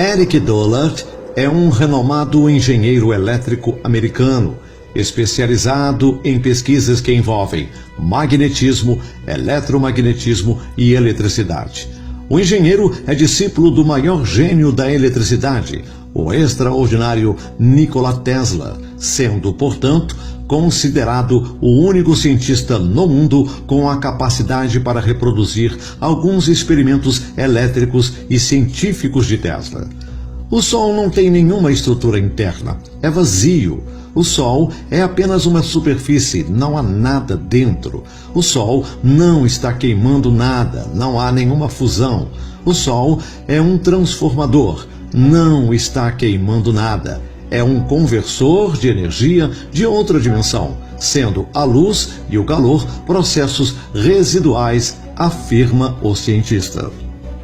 Eric Dollard é um renomado engenheiro elétrico americano, especializado em pesquisas que envolvem magnetismo, eletromagnetismo e eletricidade. O engenheiro é discípulo do maior gênio da eletricidade, o extraordinário Nikola Tesla, sendo, portanto, considerado o único cientista no mundo com a capacidade para reproduzir alguns experimentos elétricos e científicos de Tesla. O Sol não tem nenhuma estrutura interna, é vazio. O Sol é apenas uma superfície, não há nada dentro. O Sol não está queimando nada, não há nenhuma fusão. O Sol é um transformador, não está queimando nada. É um conversor de energia de outra dimensão, sendo a luz e o calor processos residuais, afirma o cientista.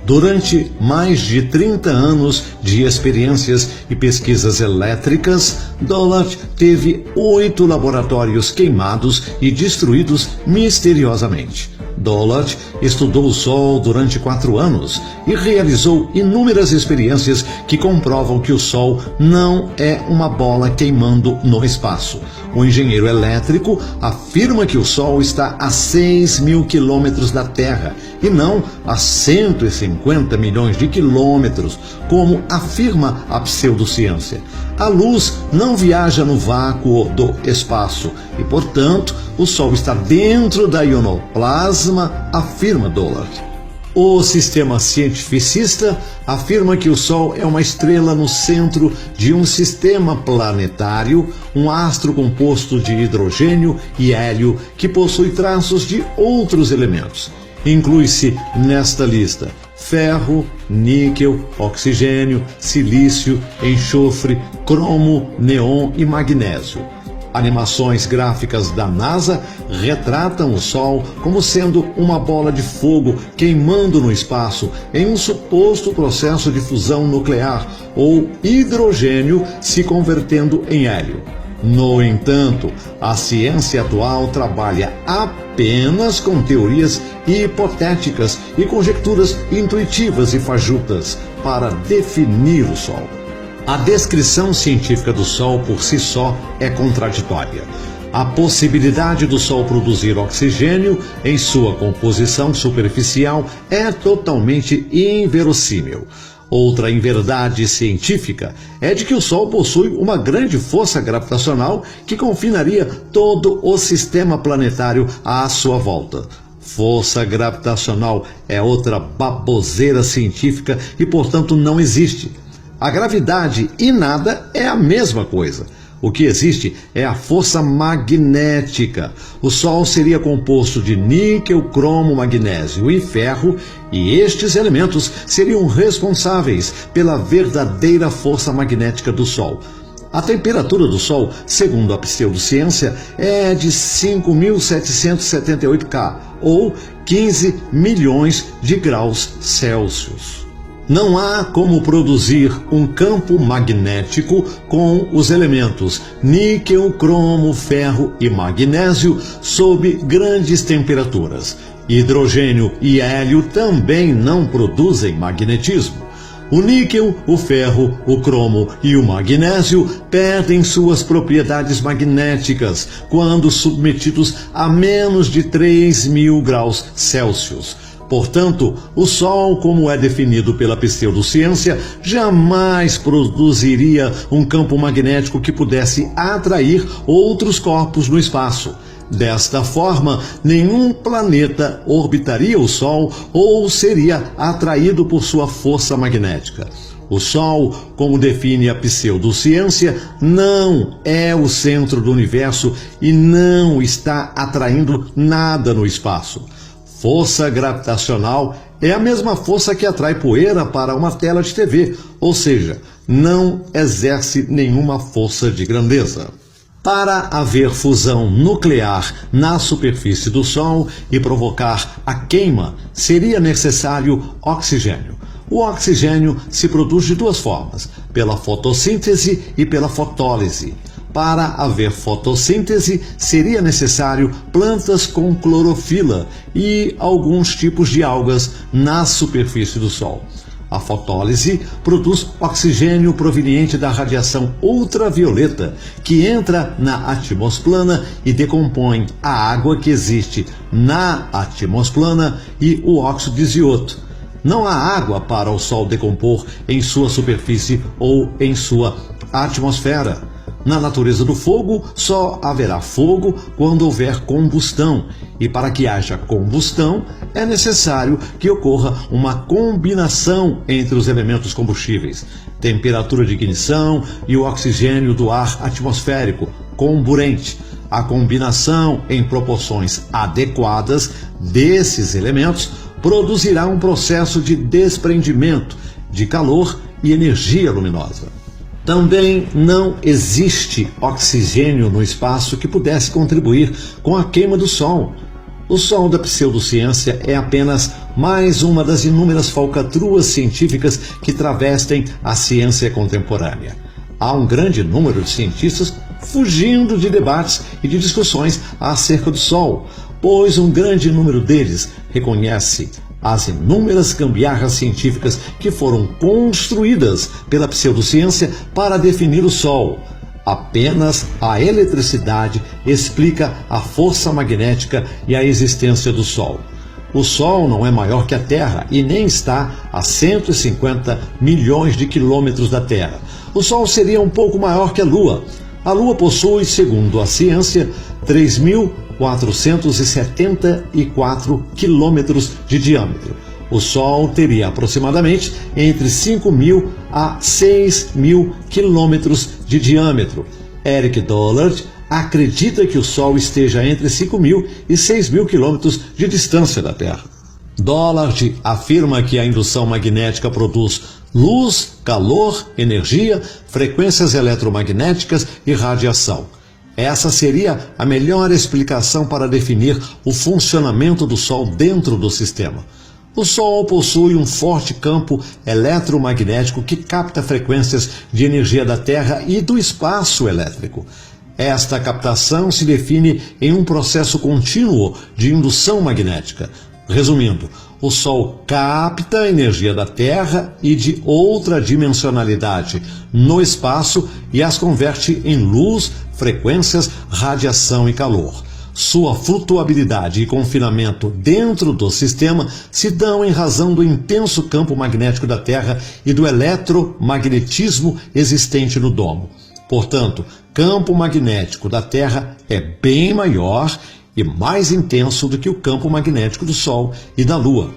Durante mais de 30 anos de experiências e pesquisas elétricas, Dollard teve 8 laboratórios queimados e destruídos misteriosamente. Dollard estudou o Sol durante 4 anos e realizou inúmeras experiências que comprovam que o Sol não é uma bola queimando no espaço. O engenheiro elétrico afirma que o Sol está a 6.000 quilômetros da Terra e não a 150 milhões de quilômetros, como afirma a pseudociência. A luz não viaja no vácuo do espaço e, portanto, o Sol está dentro da ionoplasma, afirma Dollard. O sistema cientificista afirma que o Sol é uma estrela no centro de um sistema planetário, um astro composto de hidrogênio e hélio que possui traços de outros elementos. Inclui-se nesta lista ferro, níquel, oxigênio, silício, enxofre, cromo, neon e magnésio. Animações gráficas da NASA retratam o Sol como sendo uma bola de fogo queimando no espaço em um suposto processo de fusão nuclear ou hidrogênio se convertendo em hélio. No entanto, a ciência atual trabalha apenas com teorias hipotéticas e conjecturas intuitivas e fajutas para definir o Sol. A descrição científica do Sol por si só é contraditória. A possibilidade do Sol produzir oxigênio em sua composição superficial é totalmente inverossímil. Outra inverdade científica é de que o Sol possui uma grande força gravitacional que confinaria todo o sistema planetário à sua volta. Força gravitacional é outra baboseira científica e, portanto, não existe. A gravidade e nada é a mesma coisa. O que existe é a força magnética. O Sol seria composto de níquel, cromo, magnésio e ferro, e estes elementos seriam responsáveis pela verdadeira força magnética do Sol. A temperatura do Sol, segundo a pseudociência, é de 5.778 K, ou 15 milhões de graus Celsius. Não há como produzir um campo magnético com os elementos níquel, cromo, ferro e magnésio sob grandes temperaturas. Hidrogênio e hélio também não produzem magnetismo. O níquel, o ferro, o cromo e o magnésio perdem suas propriedades magnéticas quando submetidos a menos de 3.000 graus Celsius. Portanto, o Sol, como é definido pela pseudociência, jamais produziria um campo magnético que pudesse atrair outros corpos no espaço. Desta forma, nenhum planeta orbitaria o Sol ou seria atraído por sua força magnética. O Sol, como define a pseudociência, não é o centro do universo e não está atraindo nada no espaço. Força gravitacional é a mesma força que atrai poeira para uma tela de TV, ou seja, não exerce nenhuma força de grandeza. Para haver fusão nuclear na superfície do Sol e provocar a queima, seria necessário oxigênio. O oxigênio se produz de duas formas, pela fotossíntese e pela fotólise. Para haver fotossíntese, seria necessário plantas com clorofila e alguns tipos de algas na superfície do Sol. A fotólise produz oxigênio proveniente da radiação ultravioleta, que entra na atmosplana e decompõe a água que existe na atmosplana e o óxido de azoto. Não há água para o Sol decompor em sua superfície ou em sua atmosfera. Na natureza do fogo, só haverá fogo quando houver combustão, e para que haja combustão, é necessário que ocorra uma combinação entre os elementos combustíveis, temperatura de ignição e o oxigênio do ar atmosférico, comburente. A combinação em proporções adequadas desses elementos produzirá um processo de desprendimento de calor e energia luminosa. Também não existe oxigênio no espaço que pudesse contribuir com a queima do Sol. O Sol da pseudociência é apenas mais uma das inúmeras falcatruas científicas que travestem a ciência contemporânea. Há um grande número de cientistas fugindo de debates e de discussões acerca do Sol, pois um grande número deles reconhece as inúmeras gambiarras científicas que foram construídas pela pseudociência para definir o Sol. Apenas a eletricidade explica a força magnética e a existência do Sol. O Sol não é maior que a Terra e nem está a 150 milhões de quilômetros da Terra. O Sol seria um pouco maior que a Lua. A Lua possui, segundo a ciência, 3.474 quilômetros de diâmetro. O Sol teria aproximadamente entre 5.000 a 6.000 quilômetros de diâmetro. Eric Dollard acredita que o Sol esteja entre 5.000 e 6.000 quilômetros de distância da Terra. Dollard afirma que a indução magnética produz luz, calor, energia, frequências eletromagnéticas e radiação. Essa seria a melhor explicação para definir o funcionamento do Sol dentro do sistema. O Sol possui um forte campo eletromagnético que capta frequências de energia da Terra e do espaço elétrico. Esta captação se define em um processo contínuo de indução magnética. Resumindo, o Sol capta a energia da Terra e de outra dimensionalidade no espaço e as converte em luz, frequências, radiação e calor. Sua flutuabilidade e confinamento dentro do sistema se dão em razão do intenso campo magnético da Terra e do eletromagnetismo existente no domo. Portanto, campo magnético da Terra é bem maior e mais intenso do que o campo magnético do Sol e da Lua.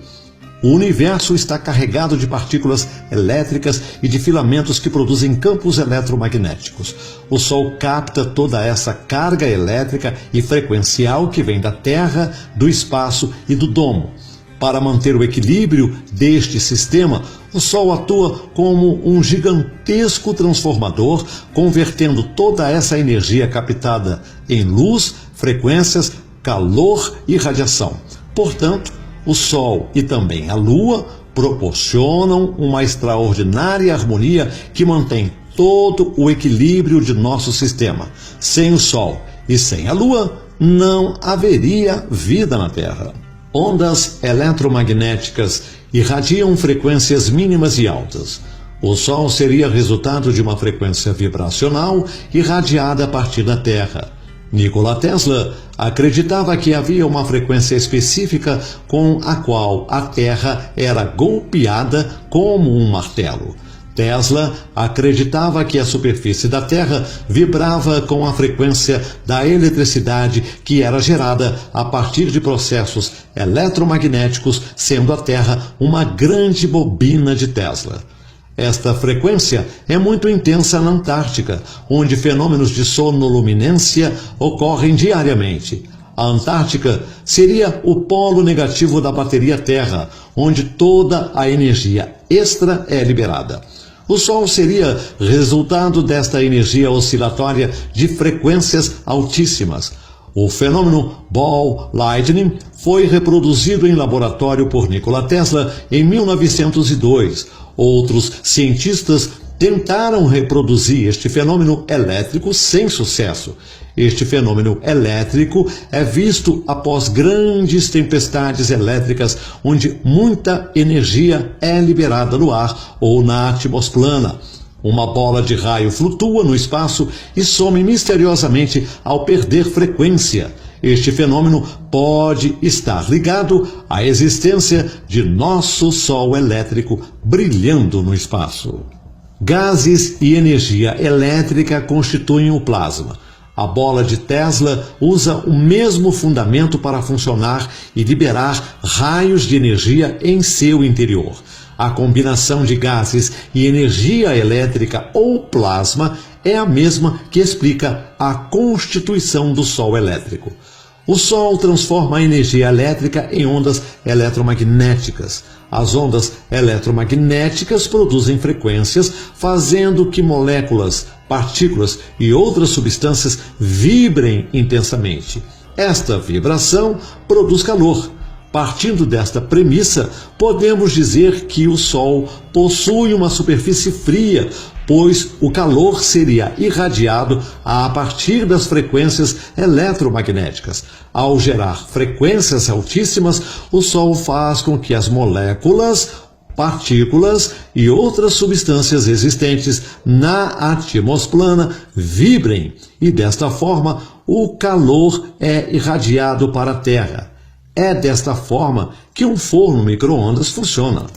O universo está carregado de partículas elétricas e de filamentos que produzem campos eletromagnéticos. O Sol capta toda essa carga elétrica e frequencial que vem da Terra, do espaço e do domo. Para manter o equilíbrio deste sistema, o Sol atua como um gigantesco transformador, convertendo toda essa energia captada em luz, frequências, calor e radiação. Portanto, o Sol e também a Lua proporcionam uma extraordinária harmonia que mantém todo o equilíbrio de nosso sistema. Sem o Sol e sem a Lua, não haveria vida na Terra. Ondas eletromagnéticas irradiam frequências mínimas e altas. O Sol seria resultado de uma frequência vibracional irradiada a partir da Terra. Nikola Tesla acreditava que havia uma frequência específica com a qual a Terra era golpeada como um martelo. Tesla acreditava que a superfície da Terra vibrava com a frequência da eletricidade que era gerada a partir de processos eletromagnéticos, sendo a Terra uma grande bobina de Tesla. Esta frequência é muito intensa na Antártica, onde fenômenos de sonoluminência ocorrem diariamente. A Antártica seria o polo negativo da bateria Terra, onde toda a energia extra é liberada. O Sol seria resultado desta energia oscilatória de frequências altíssimas. O fenômeno Ball Lightning foi reproduzido em laboratório por Nikola Tesla em 1902. Outros cientistas tentaram reproduzir este fenômeno elétrico sem sucesso. Este fenômeno elétrico é visto após grandes tempestades elétricas, onde muita energia é liberada no ar ou na atmosplana. Uma bola de raio flutua no espaço e some misteriosamente ao perder frequência. Este fenômeno pode estar ligado à existência de nosso Sol elétrico brilhando no espaço. Gases e energia elétrica constituem o plasma. A bola de Tesla usa o mesmo fundamento para funcionar e liberar raios de energia em seu interior. A combinação de gases e energia elétrica ou plasma é a mesma que explica a constituição do Sol elétrico. O Sol transforma a energia elétrica em ondas eletromagnéticas. As ondas eletromagnéticas produzem frequências, fazendo que moléculas, partículas e outras substâncias vibrem intensamente. Esta vibração produz calor. Partindo desta premissa, podemos dizer que o Sol possui uma superfície fria, pois o calor seria irradiado a partir das frequências eletromagnéticas. Ao gerar frequências altíssimas, o Sol faz com que as moléculas, partículas e outras substâncias existentes na atmosplana vibrem e, desta forma, o calor é irradiado para a Terra. É desta forma que um forno micro-ondas funciona.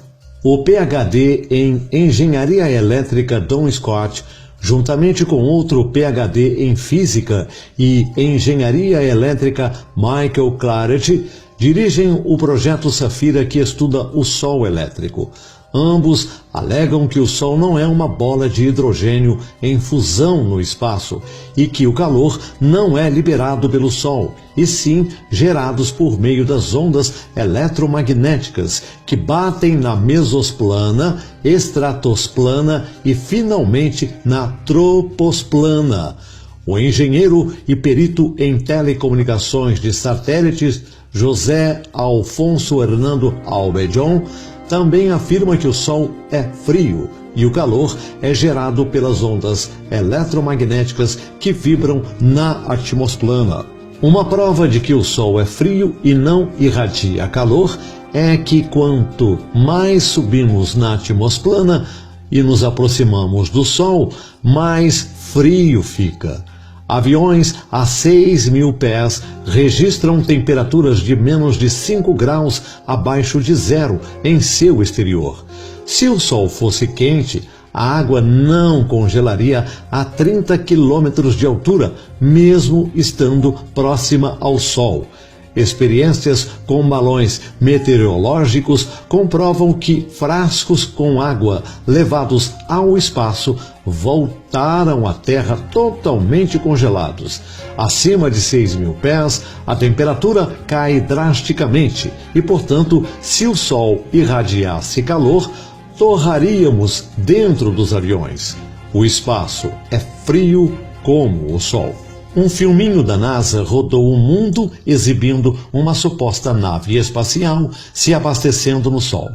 O PhD em Engenharia Elétrica Don Scott, juntamente com outro PhD em Física e Engenharia Elétrica Michael Clarett, dirigem o projeto Safira, que estuda o Sol elétrico. Ambos alegam que o Sol não é uma bola de hidrogênio em fusão no espaço e que o calor não é liberado pelo Sol, e sim gerados por meio das ondas eletromagnéticas que batem na mesosplana, estratosplana e finalmente na troposplana. O engenheiro e perito em telecomunicações de satélites José Alfonso Hernando Albedon também afirma que o Sol é frio e o calor é gerado pelas ondas eletromagnéticas que vibram na atmosplana. Uma prova de que o Sol é frio e não irradia calor é que quanto mais subimos na atmosplana e nos aproximamos do Sol, mais frio fica. Aviões a 6.000 pés registram temperaturas de menos de 5 graus abaixo de zero em seu exterior. Se o Sol fosse quente, a água não congelaria a 30 quilômetros de altura, mesmo estando próxima ao Sol. Experiências com balões meteorológicos comprovam que frascos com água levados ao espaço voltaram à Terra totalmente congelados. Acima de 6.000 pés, a temperatura cai drasticamente e, portanto, se o Sol irradiasse calor, torraríamos dentro dos aviões. O espaço é frio como o Sol. Um filminho da NASA rodou o mundo exibindo uma suposta nave espacial se abastecendo no Sol.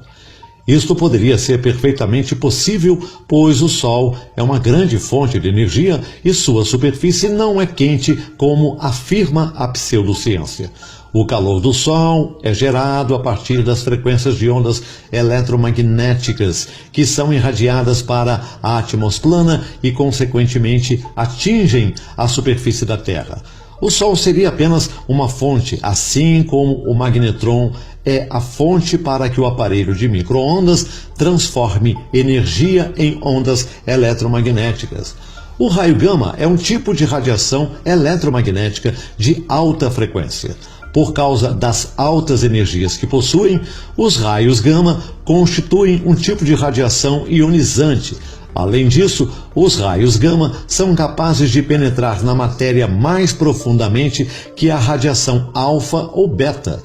Isto poderia ser perfeitamente possível, pois o Sol é uma grande fonte de energia e sua superfície não é quente como afirma a pseudociência. O calor do Sol é gerado a partir das frequências de ondas eletromagnéticas que são irradiadas para a atmosplana e, consequentemente, atingem a superfície da Terra. O Sol seria apenas uma fonte, assim como o magnetron é a fonte para que o aparelho de micro-ondas transforme energia em ondas eletromagnéticas. O raio gama é um tipo de radiação eletromagnética de alta frequência. Por causa das altas energias que possuem, os raios gama constituem um tipo de radiação ionizante. Além disso, os raios gama são capazes de penetrar na matéria mais profundamente que a radiação alfa ou beta.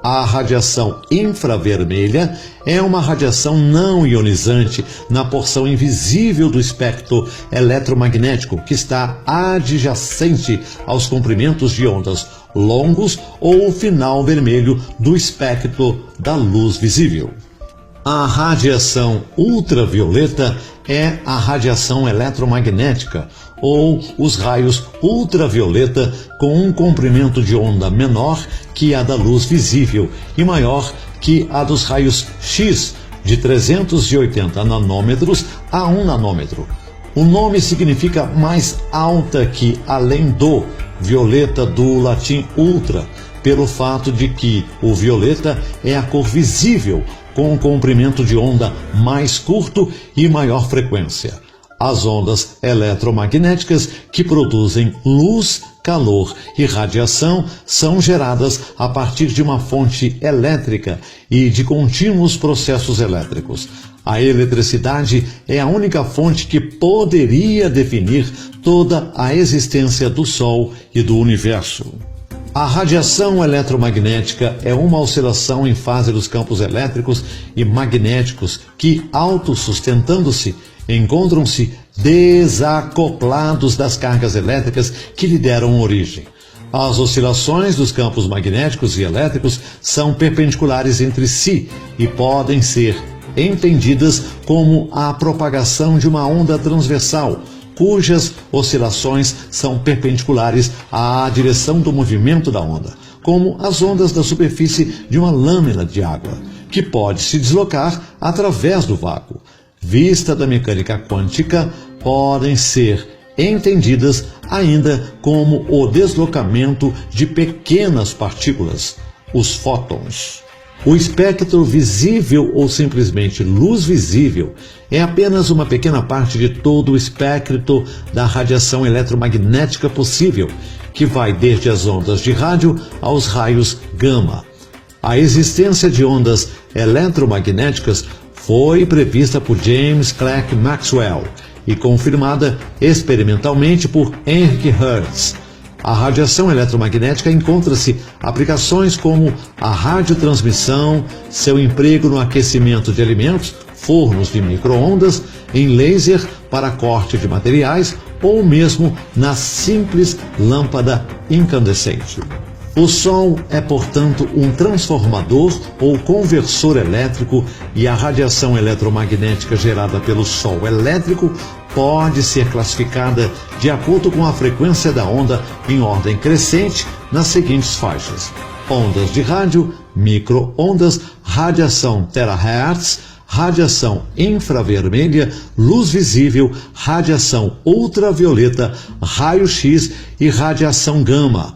A radiação infravermelha é uma radiação não ionizante na porção invisível do espectro eletromagnético que está adjacente aos comprimentos de ondas longos ou o final vermelho do espectro da luz visível. A radiação ultravioleta é a radiação eletromagnética, ou os raios ultravioleta com um comprimento de onda menor que a da luz visível e maior que a dos raios X, de 380 nanômetros a 1 nanômetro. O nome significa mais alta que além do violeta, do latim ultra, pelo fato de que o violeta é a cor visível com um comprimento de onda mais curto e maior frequência. As ondas eletromagnéticas que produzem luz, calor e radiação são geradas a partir de uma fonte elétrica e de contínuos processos elétricos. A eletricidade é a única fonte que poderia definir toda a existência do Sol e do universo. A radiação eletromagnética é uma oscilação em fase dos campos elétricos e magnéticos que, autossustentando-se, encontram-se desacoplados das cargas elétricas que lhe deram origem. As oscilações dos campos magnéticos e elétricos são perpendiculares entre si e podem ser entendidas como a propagação de uma onda transversal, cujas oscilações são perpendiculares à direção do movimento da onda, como as ondas da superfície de uma lâmina de água, que pode se deslocar através do vácuo. Vista da mecânica quântica, podem ser entendidas ainda como o deslocamento de pequenas partículas, os fótons. O espectro visível ou simplesmente luz visível é apenas uma pequena parte de todo o espectro da radiação eletromagnética possível, que vai desde as ondas de rádio aos raios gama. A existência de ondas eletromagnéticas foi prevista por James Clerk Maxwell e confirmada experimentalmente por Henry Hertz. A radiação eletromagnética encontra-se aplicações como a radiotransmissão, seu emprego no aquecimento de alimentos, fornos de micro-ondas, em laser para corte de materiais ou mesmo na simples lâmpada incandescente. O Sol é, portanto, um transformador ou conversor elétrico e a radiação eletromagnética gerada pelo Sol elétrico pode ser classificada de acordo com a frequência da onda em ordem crescente nas seguintes faixas: ondas de rádio, micro-ondas, radiação terahertz, radiação infravermelha, luz visível, radiação ultravioleta, raio-x e radiação gama.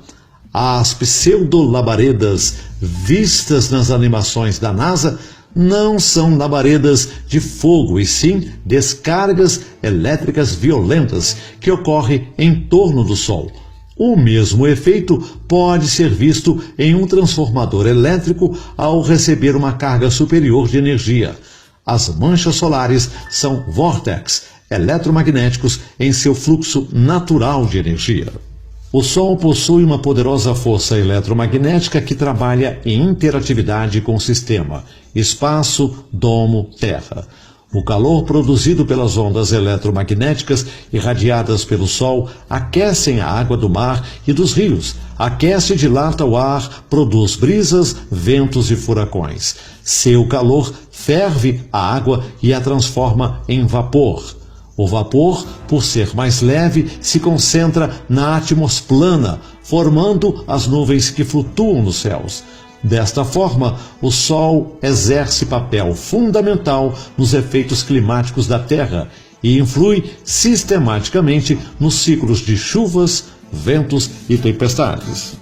As pseudolabaredas vistas nas animações da NASA não são labaredas de fogo, e sim descargas elétricas violentas que ocorrem em torno do Sol. O mesmo efeito pode ser visto em um transformador elétrico ao receber uma carga superior de energia. As manchas solares são vórtices eletromagnéticos em seu fluxo natural de energia. O Sol possui uma poderosa força eletromagnética que trabalha em interatividade com o sistema espaço, domo, terra. O calor produzido pelas ondas eletromagnéticas irradiadas pelo Sol aquecem a água do mar e dos rios, aquece e dilata o ar, produz brisas, ventos e furacões. Seu calor ferve a água e a transforma em vapor. O vapor, por ser mais leve, se concentra na atmosplana, formando as nuvens que flutuam nos céus. Desta forma, o Sol exerce papel fundamental nos efeitos climáticos da Terra e influi sistematicamente nos ciclos de chuvas, ventos e tempestades.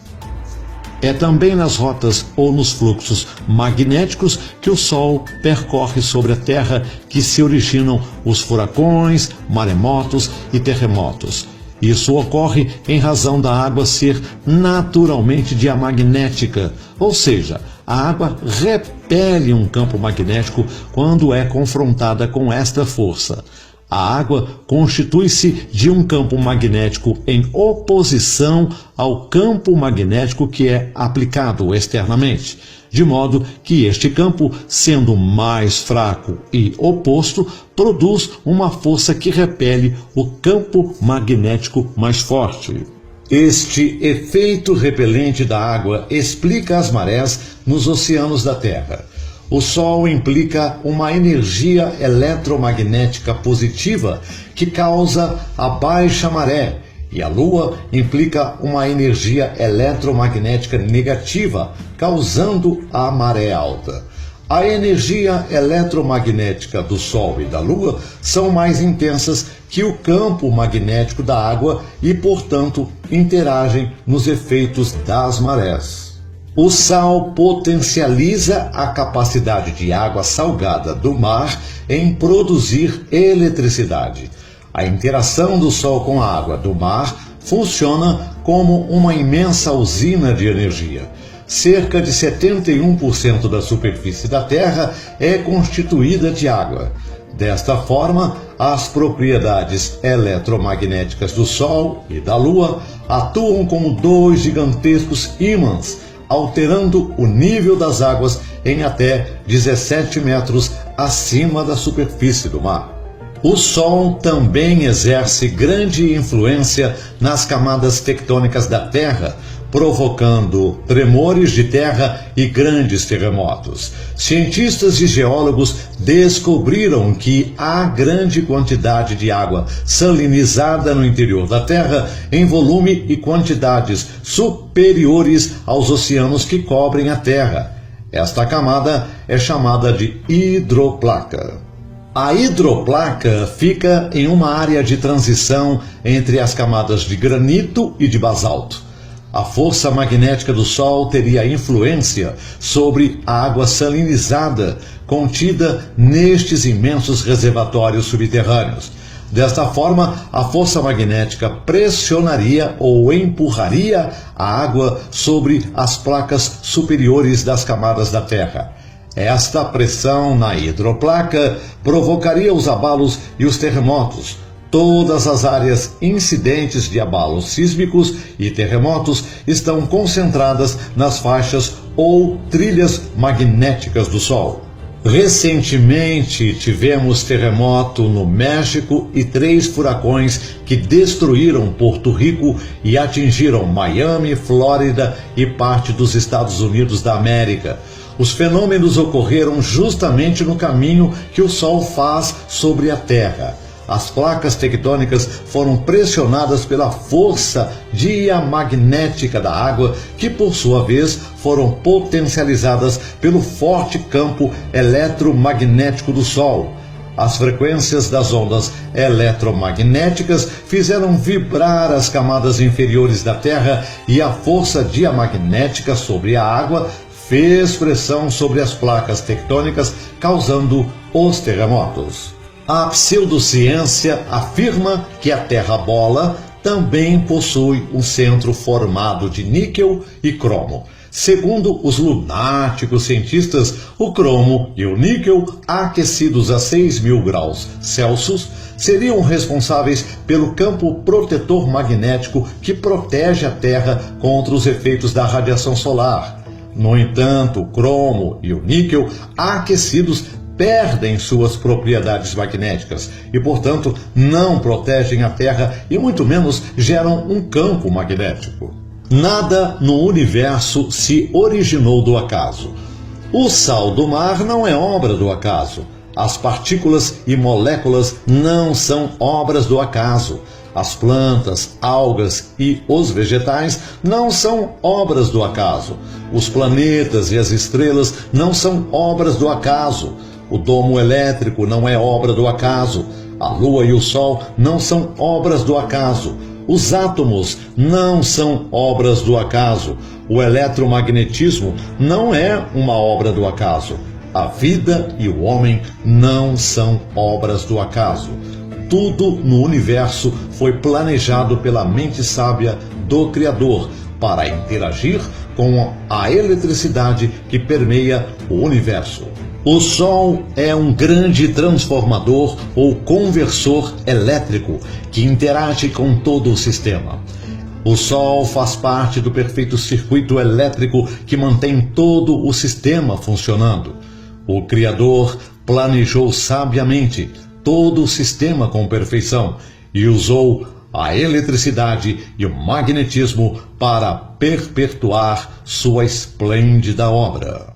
É também nas rotas ou nos fluxos magnéticos que o Sol percorre sobre a Terra que se originam os furacões, maremotos e terremotos. Isso ocorre em razão da água ser naturalmente diamagnética, ou seja, a água repele um campo magnético quando é confrontada com esta força. A água constitui-se de um campo magnético em oposição ao campo magnético que é aplicado externamente, de modo que este campo, sendo mais fraco e oposto, produz uma força que repele o campo magnético mais forte. Este efeito repelente da água explica as marés nos oceanos da Terra. O Sol implica uma energia eletromagnética positiva que causa a baixa maré, e a Lua implica uma energia eletromagnética negativa, causando a maré alta. A energia eletromagnética do Sol e da Lua são mais intensas que o campo magnético da água e, portanto, interagem nos efeitos das marés. O sal potencializa a capacidade de água salgada do mar em produzir eletricidade. A interação do Sol com a água do mar funciona como uma imensa usina de energia. Cerca de 71% da superfície da Terra é constituída de água. Desta forma, as propriedades eletromagnéticas do Sol e da Lua atuam como dois gigantescos ímãs, alterando o nível das águas em até 17 metros acima da superfície do mar. O Sol também exerce grande influência nas camadas tectônicas da Terra, provocando tremores de terra e grandes terremotos. Cientistas e geólogos descobriram que há grande quantidade de água salinizada no interior da Terra em volume e quantidades superiores aos oceanos que cobrem a Terra. Esta camada é chamada de hidroplaca. A hidroplaca fica em uma área de transição entre as camadas de granito e de basalto. A força magnética do Sol teria influência sobre a água salinizada contida nestes imensos reservatórios subterrâneos. Desta forma, a força magnética pressionaria ou empurraria a água sobre as placas superiores das camadas da Terra. Esta pressão na hidroplaca provocaria os abalos e os terremotos. Todas as áreas incidentes de abalos sísmicos e terremotos estão concentradas nas faixas ou trilhas magnéticas do Sol. Recentemente tivemos terremoto no México e 3 furacões que destruíram Porto Rico e atingiram Miami, Flórida e parte dos Estados Unidos da América. Os fenômenos ocorreram justamente no caminho que o Sol faz sobre a Terra. As placas tectônicas foram pressionadas pela força diamagnética da água, que por sua vez foram potencializadas pelo forte campo eletromagnético do Sol. As frequências das ondas eletromagnéticas fizeram vibrar as camadas inferiores da Terra e a força diamagnética sobre a água fez pressão sobre as placas tectônicas, causando os terremotos. A pseudociência afirma que a Terra-bola também possui um centro formado de níquel e cromo. Segundo os lunáticos cientistas, o cromo e o níquel, aquecidos a 6.000 graus Celsius, seriam responsáveis pelo campo protetor magnético que protege a Terra contra os efeitos da radiação solar. No entanto, o cromo e o níquel, aquecidos, perdem suas propriedades magnéticas e, portanto, não protegem a Terra e muito menos geram um campo magnético. Nada no universo se originou do acaso. O sal do mar não é obra do acaso. As partículas e moléculas não são obras do acaso. As plantas, algas e os vegetais não são obras do acaso. Os planetas e as estrelas não são obras do acaso. O domo elétrico não é obra do acaso. A Lua e o Sol não são obras do acaso. Os átomos não são obras do acaso. O eletromagnetismo não é uma obra do acaso. A vida e o homem não são obras do acaso. Tudo no universo foi planejado pela mente sábia do Criador para interagir com a eletricidade que permeia o universo. O Sol é um grande transformador ou conversor elétrico que interage com todo o sistema. O Sol faz parte do perfeito circuito elétrico que mantém todo o sistema funcionando. O Criador planejou sabiamente todo o sistema com perfeição e usou a eletricidade e o magnetismo para perpetuar sua esplêndida obra.